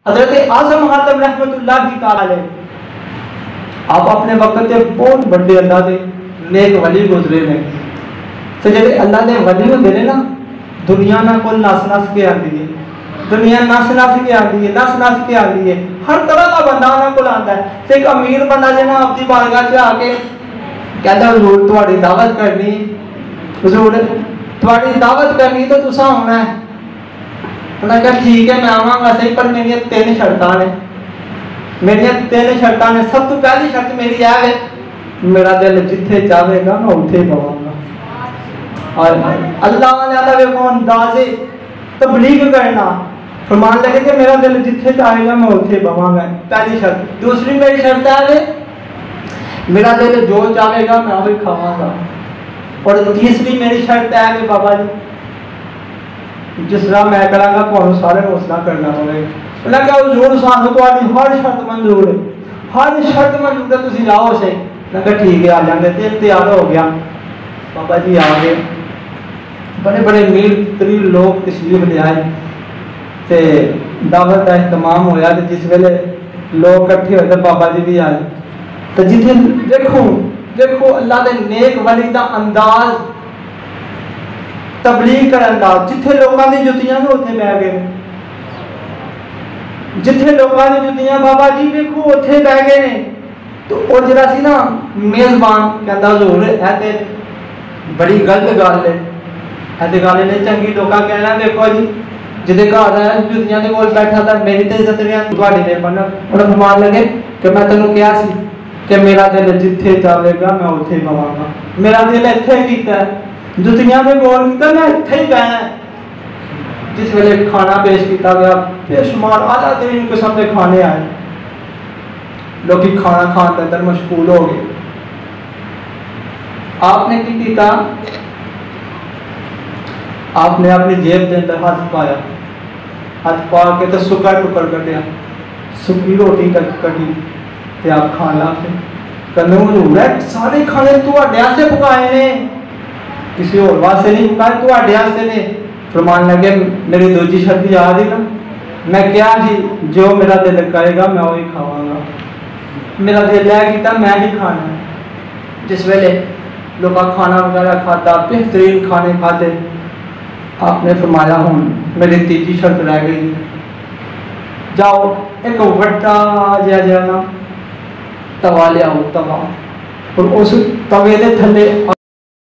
حضرت اعظم حاتم رحمت اللہ کی تعالی آپ اپنے وقت کے بہت بڑے اللہ دے نیک ولی گزرے نے تو جب اللہ دے ولی ہوندے نے نا دنیا نہ کو نس نس کے آتی ہے، دنیا نس نس کے آتی ہے، نس نس کے آتی ہے، ہر طرح کا بندہ انہاں کول آندا ہے۔ تے ایک امیر بندہ جے نا آپ دی بارگاہ چ آ کے کہندا حضور تہاڈی دعوت کرنی، حضور تہاڈی دعوت کرنی تو تساں ہونا ہے۔ انہاں کہا ٹھیک ہے میں آواں گا صحیح، پر میری 3 شرطاں نے، میری 3 شرطاں نے۔ سب تو پہلی شرط میری ہے میرا دل جتھے چاہے گا میں اتھے پواں گا۔ اور اللہ تعالیٰ ویکھو انداز تبلیغ کرنا، فرمان لگے کہ میرا دل جتھے چاہے گا میں اتھے پواں گا، پہلی شرط۔ دوسری میری شرط ہے میرا دل جو چاہے گا میں وہی کھاواں گا۔ اور تیسری میری شرط ہے کہ بابا جی جس طرح میں کراں گا تمہیں سارے حوصلہ کرنا ہوگا۔ انہاں کہا حضور سانو تہاڈی ہر شرط منظور ہے، ہر شرط منظور ہے، تسی جاؤ صحیح۔ انہاں کہا ٹھیک ہے آ جاندے، تے تیار ہو گیا۔ بابا جی آ گئے، بڑے بڑے امیر ترین لوگ تشریف لے آئے تے دعوت کا اہتمام ہویا تے جس ویلے لوگ کٹھے ہوئے تے بابا جی بھی آئے تے جتھے دیکھو اللہ دے نیک ولی دا انداز تبلیغ کرن دا، جتھے لوکاں دی جُتیاں نے اوتھے بیٹھ گئے، جتھے لوکاں دی جُتیاں بابا جی دیکھو اوتھے بیٹھ گئے نے۔ تو او جڑا سی نا میزبان کہندا حضور اے تے بڑی غلط گل ہے، اے تے گل نہیں چنگی۔ لوکاں کہنا دیکھو جی جدے گھر ہے جُتیاں دے کول بیٹھا تھا میری تے عزت نہیں تہاڈی تے بن۔ انہاں فرمان لگے کہ میں تینوں کہیا سی کہ میرا دل جتھے چاہے گا میں اتھے پواں گا، میرا دل ایتھے کیتا ہے، جُتیاں دے کول کیتا میں ایتھے ہی بہنا ہے۔ جس ویلے کھانا پیش کیتا گیا بے شمار اعلیٰ ترین قسم کے کھانے آئے، لوگ کھانا کھان کے اندر مشغول ہو گئے۔ آپ نے کی کیتا؟ آپ نے اپنی جیب کے اندر ہاتھ پایا، ہاتھ پا کے تو سکا ٹکڑ کٹیا، سکی روٹی کٹی تے آپ کھان لگ پے۔ کہنے حضور سارے کھانے تہاڈے واسطے پکائے نے، کسی اور واسطے نہیں پکائے، تہاڈے واسطے نے۔ فرمان لگے میری دوجی شرط یاد ہی نا، میں کیا جی جو میرا دل کرے گا میں وہی کھاواں گا، میرا دل ہے کیتا میں ہی کھانا ہے۔ جس ویلے لوگ کھانا وغیرہ کھاتا، بہترین کھانے کھاتے، آپ نے فرمایا ہوں میری تیجی شرط رہ گئی، جاؤ ایک وڈا جہا نا توا لیاؤ، توا، اور اس توے دے تھلے